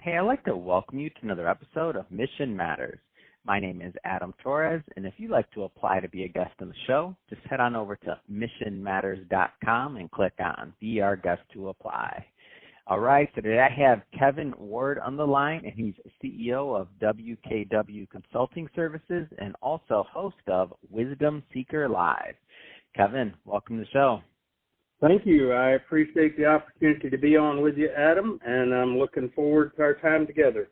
Hey, I'd like to welcome you to another episode of Mission Matters. My name is Adam Torres, and if you'd like to apply to be a guest on the show, just head on over to missionmatters.com and click on Be Our Guest to Apply. All right, so today I have Kevin Ward on the line, and he's CEO of WKW Consulting Services and also host of Wisdom Seeker Live. Kevin, welcome to the show. Thank you. I appreciate the opportunity to be on with you, Adam, and I'm looking forward to our time together.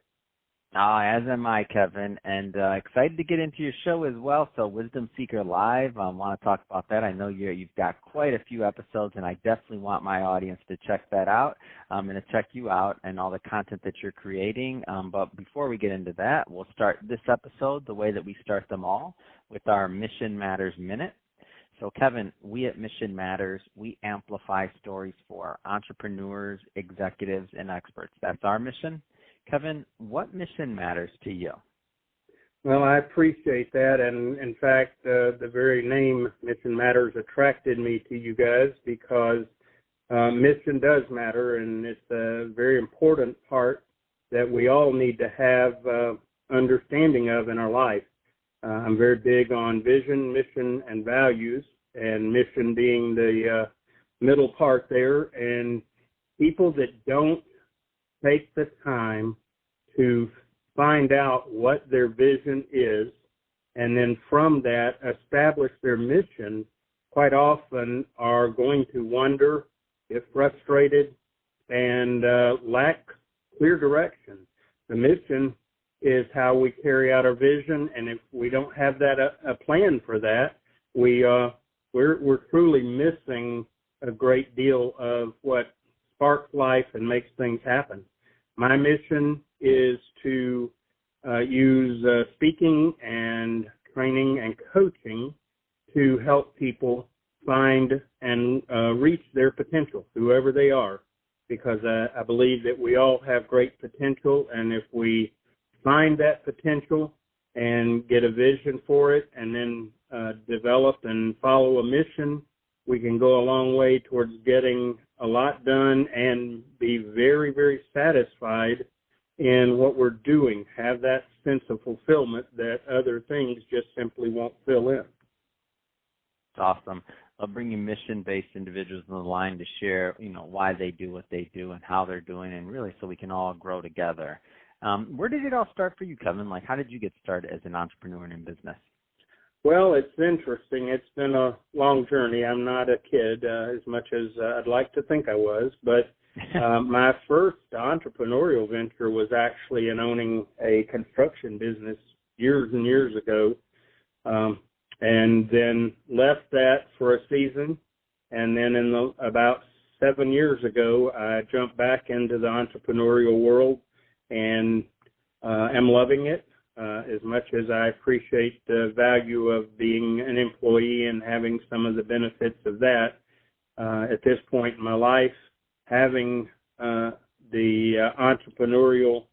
As am I, Kevin, and excited to get into your show as well. So Wisdom Seeker Live, I want to talk about that. I know you've got quite a few episodes, and I definitely want my audience to check that out. I'm going to check you out and all the content that you're creating. But before we get into that, we'll start this episode the way that we start them all, with our Mission Matters Minute. So, Kevin, we at Mission Matters, we amplify stories for entrepreneurs, executives, and experts. That's our mission. Kevin, what mission matters to you? Well, I appreciate that. And, in fact, the very name Mission Matters attracted me to you guys because mission does matter, and it's a very important part that we all need to have understanding of in our life. I'm very big on vision, mission, and values, and mission being the middle part there. And people that don't take the time to find out what their vision is and then from that establish their mission quite often are going to wonder, get frustrated, and lack clear direction. The mission is how we carry out our vision, and if we don't have that a plan for that, we're truly missing a great deal of what sparks life and makes things happen. My mission is to use speaking and training and coaching to help people find and reach their potential, whoever they are, because I believe that we all have great potential, and if we find that potential and get a vision for it and then develop and follow a mission, we can go a long way towards getting a lot done and be very, very satisfied in what we're doing, have that sense of fulfillment that other things just simply won't fill in. It's awesome. I'll bring you mission-based individuals on the line to share, why they do what they do and how they're doing, and really so we can all grow together. Where did it all start for you, Kevin? How did you get started as an entrepreneur and in business? Well, it's interesting. It's been a long journey. I'm not a kid as much as I'd like to think I was, but my first entrepreneurial venture was actually in owning a construction business years and years ago, and then left that for a season, and then about 7 years ago, I jumped back into the entrepreneurial world and am loving it as much as I appreciate the value of being an employee and having some of the benefits of that. At this point in my life, having the entrepreneurial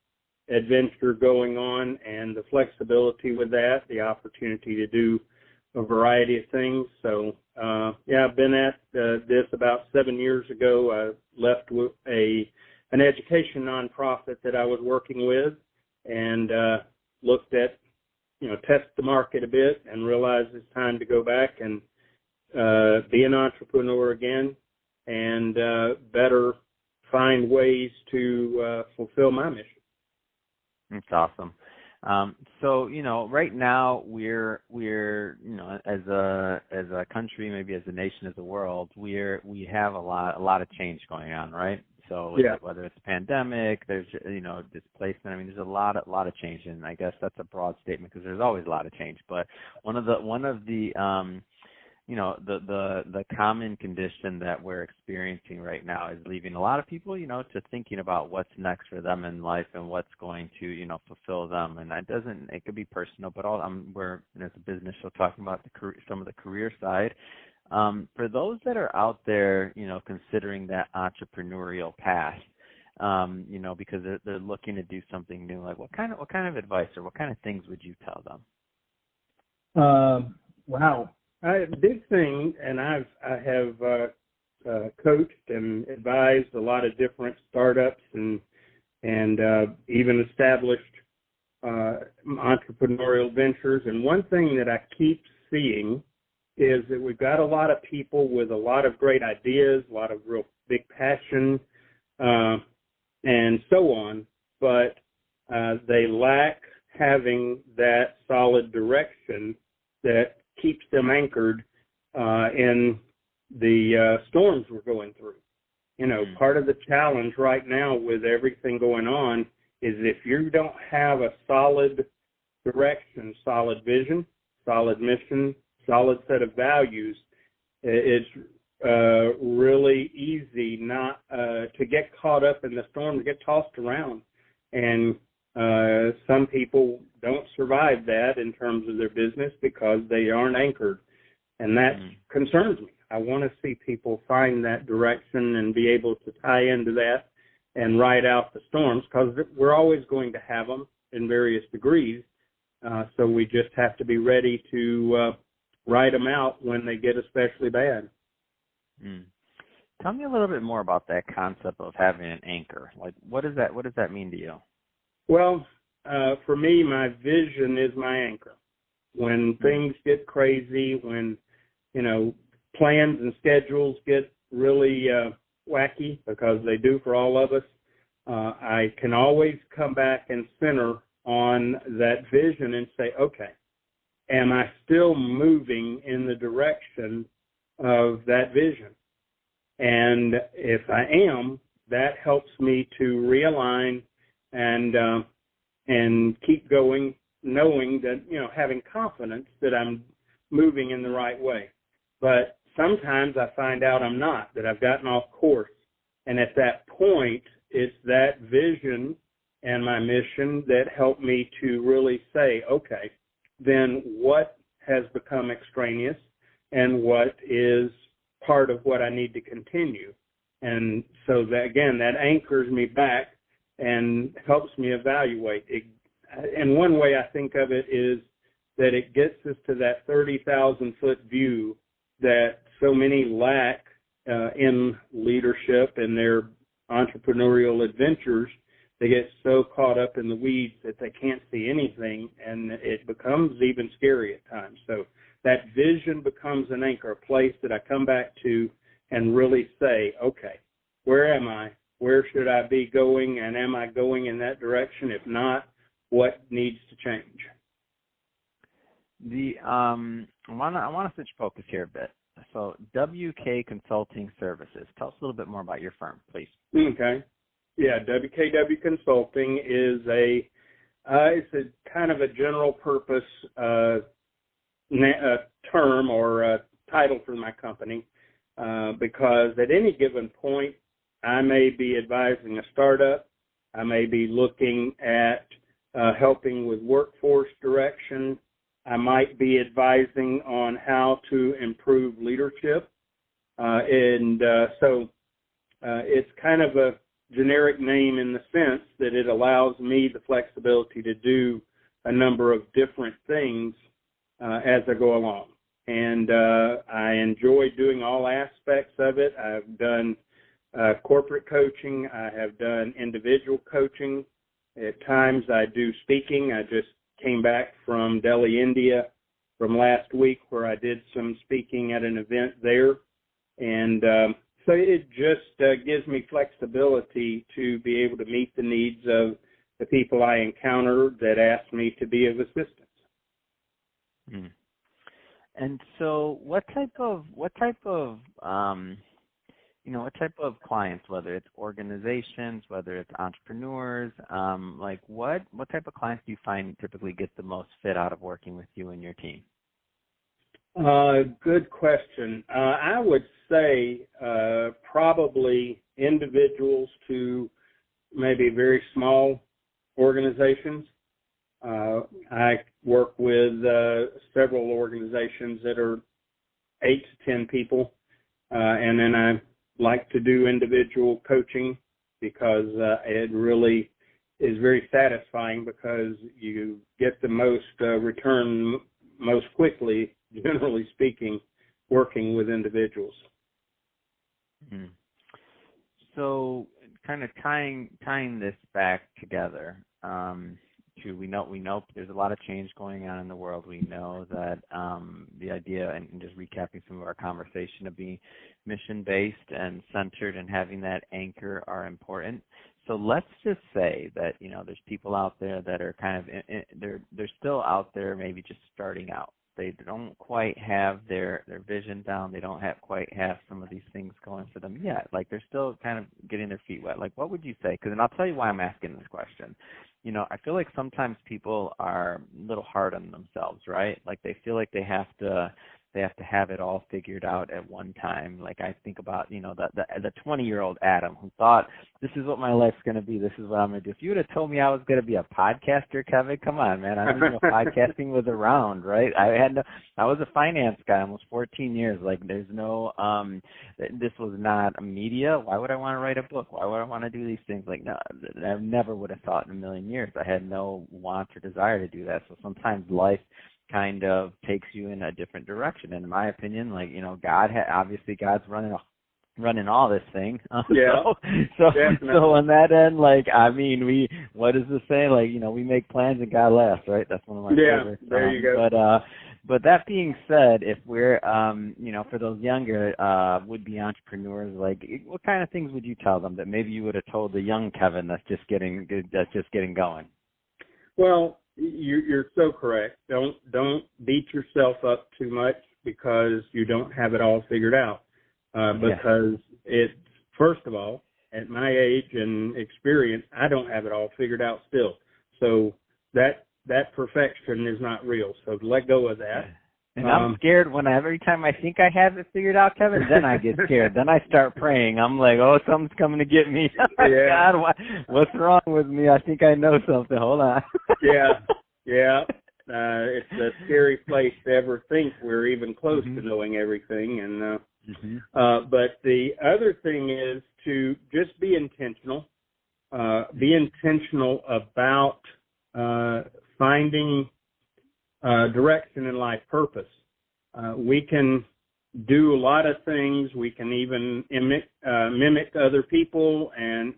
adventure going on and the flexibility with that, the opportunity to do a variety of things. So, I've been at this about 7 years ago. I left with an education nonprofit that I was working with and looked at, test the market a bit and realized it's time to go back and be an entrepreneur again and better find ways to fulfill my mission. That's awesome. So, right now we're as a country, maybe as a nation, as a world, we have a lot of change going on, right? So whether it's a pandemic, there's displacement. I mean, there's a lot of change, and I guess that's a broad statement because there's always a lot of change. But one of the the common condition that we're experiencing right now is leaving a lot of people, to thinking about what's next for them in life and what's going to, fulfill them. And it could be personal, but we're as a business show talking about some of the career side. For those that are out there, considering that entrepreneurial path, because they're looking to do something new, like what kind of advice or what kind of things would you tell them? Wow. Big thing, and I have coached and advised a lot of different startups and and even established entrepreneurial ventures. And one thing that I keep seeing is that we've got a lot of people with a lot of great ideas, a lot of real big passion, and so on, but they lack having that solid direction that keeps them anchored in the storms we're going through. You know, part of the challenge right now with everything going on is if you don't have a solid direction, solid vision, solid mission, solid set of values, it's really easy not to get caught up in the storm, to get tossed around. And some people don't survive that in terms of their business because they aren't anchored. And that concerns me. I want to see people find that direction and be able to tie into that and ride out the storms, because we're always going to have them in various degrees. So we just have to be ready to ride them out when they get especially bad. Tell me a little bit more about that concept of having an anchor. Like, what does that mean to you? Well, for me, my vision is my anchor. When things get crazy, when, you know, plans and schedules get really wacky, because they do for all of us, I can always come back and center on that vision and say, okay, am I still moving in the direction of that vision? And if I am, that helps me to realign and keep going, knowing that, you know, having confidence that I'm moving in the right way. But sometimes I find out I'm not, that I've gotten off course. And at that point, it's that vision and my mission that help me to really say, okay, then what has become extraneous and what is part of what I need to continue? And so that, again, that anchors me back and helps me evaluate it. And one way I think of it is that it gets us to that 30,000-foot view that so many lack in leadership and their entrepreneurial adventures. They get so caught up in the weeds that they can't see anything, and it becomes even scary at times. So that vision becomes an anchor, a place that I come back to and really say, okay, where am I? Where should I be going? And am I going in that direction? If not, what needs to change? I want to switch focus here a bit. So WK Consulting Services. Tell us a little bit more about your firm, please. Okay. Yeah, WKW Consulting is it's a kind of a general purpose term or title for my company, because at any given point, I may be advising a startup. I may be looking at helping with workforce direction. I might be advising on how to improve leadership. So it's kind of a generic name in the sense that it allows me the flexibility to do a number of different things as I go along. And I enjoy doing all aspects of it. I've done corporate coaching. I have done individual coaching. At times I do speaking. I just came back from Delhi, India from last week, where I did some speaking at an event there. And so it just gives me flexibility to be able to meet the needs of the people I encounter that ask me to be of assistance. And so what type of clients, whether it's organizations, whether it's entrepreneurs, like what type of clients do you find typically get the most fit out of working with you and your team? Good question. I would say probably individuals to maybe very small organizations. I work with several organizations that are 8 to 10 people, and then I like to do individual coaching because it really is very satisfying, because you get the most return most quickly, generally speaking, working with individuals. So kind of tying this back together, we know there's a lot of change going on in the world. We know that the idea, and just recapping some of our conversation, of being mission-based and centered and having that anchor are important. So let's just say that, there's people out there that are kind of, they're still out there maybe just starting out. They don't quite have their vision down. They don't quite have some of these things going for them yet. Like, they're still kind of getting their feet wet. Like, what would you say? And I'll tell you why I'm asking this question. I feel like sometimes people are a little hard on themselves, right? Like, they feel like they have to have it all figured out at one time. Like, I think about, the 20-year-old Adam who thought, this is what my life's going to be. This is what I'm going to do. If you would have told me I was going to be a podcaster, Kevin, come on, man. I didn't know podcasting was around, right? I was a finance guy almost 14 years. Like, there's no, this was not a media. Why would I want to write a book? Why would I want to do these things? Like, no, I never would have thought in a million years. I had no want or desire to do that. So sometimes life kind of takes you in a different direction. And in my opinion, like, obviously God's running all this thing. Yeah. So on that end, like, what does this say? Like, we make plans and God laughs, right? That's one of my favorites. There you go. But that being said, if we're, for those younger would-be entrepreneurs, like, what kind of things would you tell them that maybe you would have told the young Kevin that's just getting going? Well, you're so correct. Don't beat yourself up too much because you don't have it all figured out. Because it's, first of all, at my age and experience, I don't have it all figured out still. So that perfection is not real. So let go of that. And I'm scared every time I think I have it figured out, Kevin, then I get scared. Then I start praying. I'm like, oh, something's coming to get me. Yeah. God, what's wrong with me? I think I know something. Hold on. Yeah. It's a scary place to ever think we're even close to knowing everything. And but the other thing is to just be intentional. Be intentional about finding direction in life, purpose. We can do a lot of things. We can even mimic other people and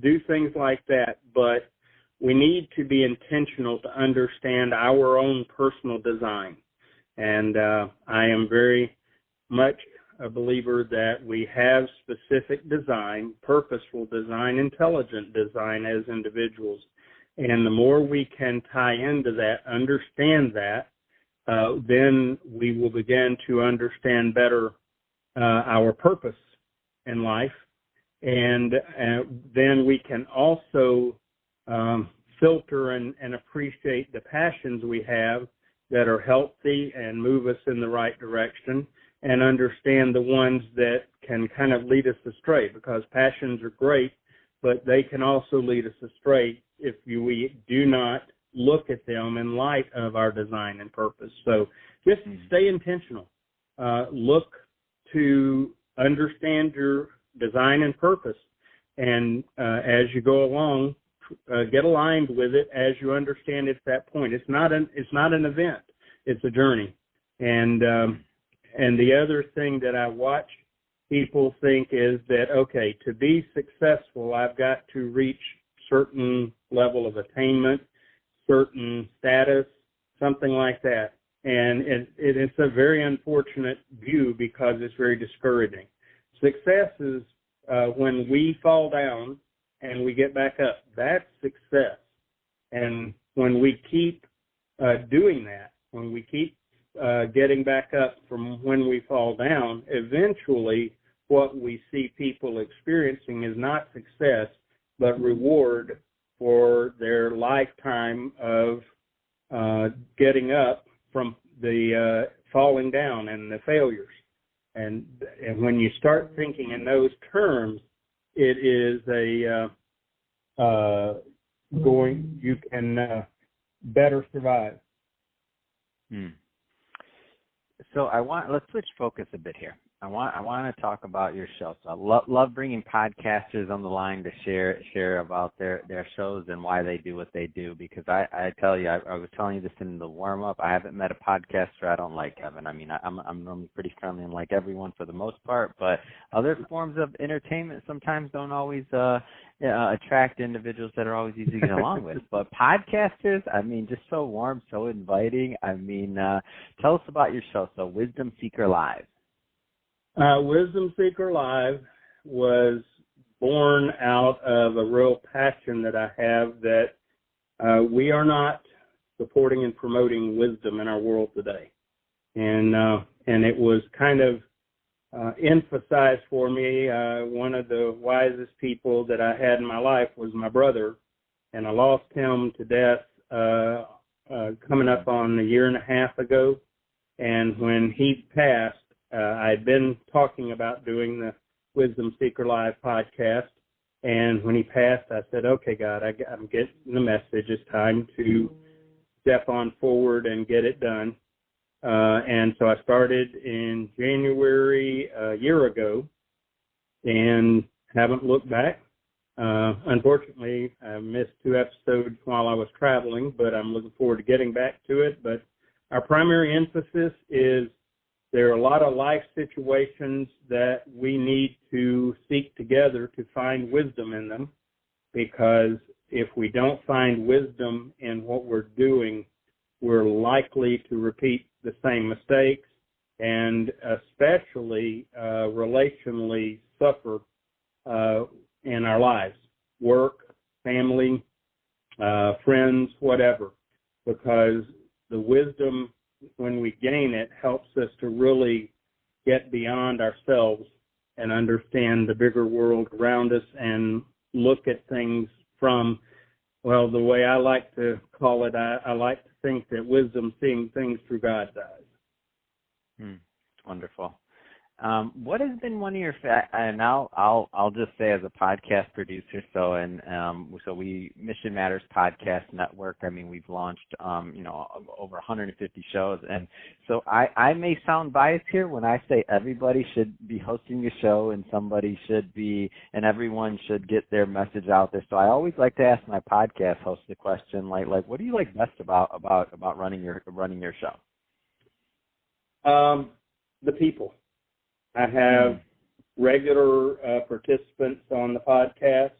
do things like that. But we need to be intentional to understand our own personal design. And I am very much a believer that we have specific design, purposeful design, intelligent design as individuals. And the more we can tie into that, understand that, then we will begin to understand better our purpose in life. And then we can also filter and appreciate the passions we have that are healthy and move us in the right direction, and understand the ones that can kind of lead us astray, because passions are great, but they can also lead us astray if we do not look at them in light of our design and purpose. So just stay intentional. Look to understand your design and purpose. And as you go along, get aligned with it as you understand it at that point. It's not an event. It's a journey. And the other thing that I watch people think is that, okay, to be successful, I've got to reach certain level of attainment, certain status, something like that. And it's a very unfortunate view because it's very discouraging. Success is when we fall down and we get back up. That's success. And when we keep doing that, when we keep getting back up from when we fall down, eventually what we see people experiencing is not success, but reward for their lifetime of getting up from the falling down and the failures. And when you start thinking in those terms, it is you can better survive. So let's switch focus a bit here. want to talk about your show. So I love bringing podcasters on the line to share about their shows and why they do what they do. Because I tell you, I was telling you this in the warm up. I haven't met a podcaster I don't like, Kevin. I mean, I'm normally pretty friendly and like everyone for the most part, but other forms of entertainment sometimes don't always attract individuals that are always easy to get along with. But podcasters, I mean, just so warm, so inviting. I mean, tell us about your show. So Wisdom Seeker Live. Wisdom Seeker Live was born out of a real passion that I have that we are not supporting and promoting wisdom in our world today. And it was kind of emphasized for me. One of the wisest people that I had in my life was my brother, and I lost him to death coming up on a year and a half ago. And when he passed, I'd been talking about doing the Wisdom Seeker Live podcast, and when he passed, I said, okay, God, I'm getting the message. It's time to step on forward and get it done. And so I started in January a year ago and haven't looked back. Unfortunately, I missed 2 episodes while I was traveling, but I'm looking forward to getting back to it. But our primary emphasis is there are a lot of life situations that we need to seek together to find wisdom in them, because if we don't find wisdom in what we're doing, we're likely to repeat the same mistakes and especially relationally suffer in our lives, work, family, friends, whatever, because the wisdom, when we gain it, helps us to really get beyond ourselves and understand the bigger world around us and look at things from, well, the way I like to call it, I like to think that wisdom seeing things through God's eyes. Wonderful. What has been one of your and I'll just say as a podcast producer, so we Mission Matters Podcast Network. I mean, we've launched over 150 shows, and so I may sound biased here when I say everybody should be hosting a show and everyone should get their message out there. So I always like to ask my podcast host the question like what do you like best about running your show? The people. I have regular participants on the podcast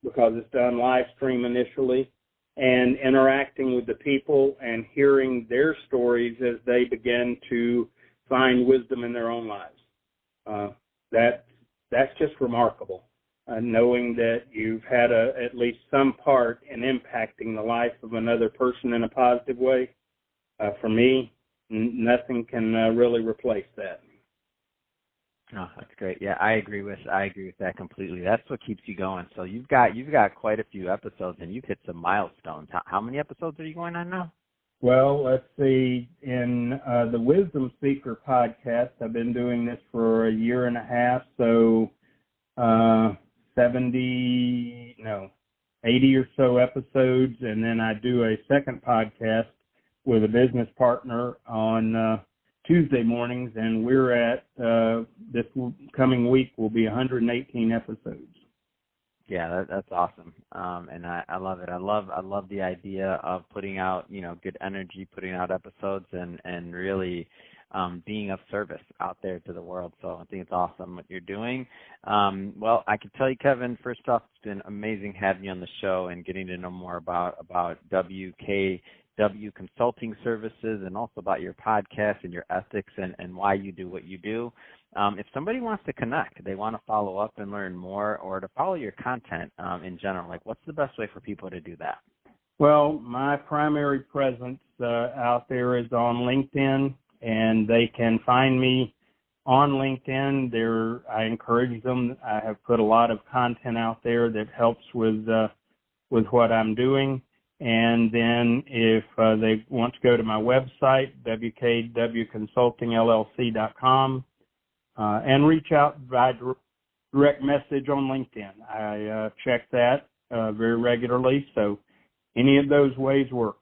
because it's done live stream initially, and interacting with the people and hearing their stories as they begin to find wisdom in their own lives. That's just remarkable, knowing that you've had at least some part in impacting the life of another person in a positive way. For me, nothing can really replace that. Oh, that's great. Yeah, I agree with that completely. That's what keeps you going. So you've got quite a few episodes, and you've hit some milestones. How many episodes are you going on now? Well, let's see. In the Wisdom Seeker podcast, I've been doing this for a year and a half, so 80 or so episodes, and then I do a second podcast with a business partner on Tuesday mornings, and we're at this coming week will be 118 episodes. Yeah, that's awesome, and I love it. I love the idea of putting out good energy, putting out episodes, and really being of service out there to the world. So I think it's awesome what you're doing. Well, I can tell you, Kevin, first off, it's been amazing having you on the show and getting to know more about WKW Consulting Services and also about your podcast and your ethics and why you do what you do. If somebody wants to connect, they want to follow up and learn more, or to follow your content in general, like what's the best way for people to do that? Well, my primary presence out there is on LinkedIn, and they can find me on LinkedIn. I encourage them. I have put a lot of content out there that helps with what I'm doing. And then if they want to go to my website, WKWConsultingLLC.com, and reach out by direct message on LinkedIn. I check that very regularly, so any of those ways work.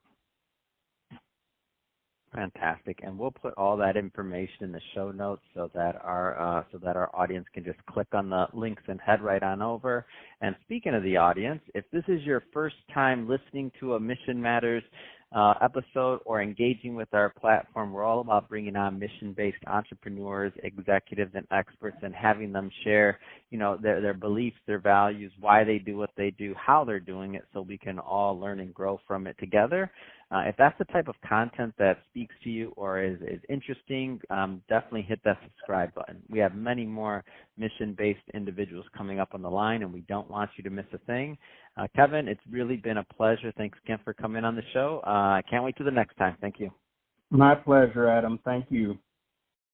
Fantastic, and we'll put all that information in the show notes so that our audience can just click on the links and head right on over. And speaking of the audience, if this is your first time listening to a Mission Matters episode or engaging with our platform, we're all about bringing on mission-based entrepreneurs, executives, and experts, and having them share, their beliefs, their values, why they do what they do, how they're doing it, so we can all learn and grow from it together. If that's the type of content that speaks to you or is interesting, definitely hit that subscribe button. We have many more mission-based individuals coming up on the line, and we don't want you to miss a thing. Kevin, it's really been a pleasure. Thanks again for coming on the show. I can't wait till the next time. Thank you. My pleasure, Adam. Thank you.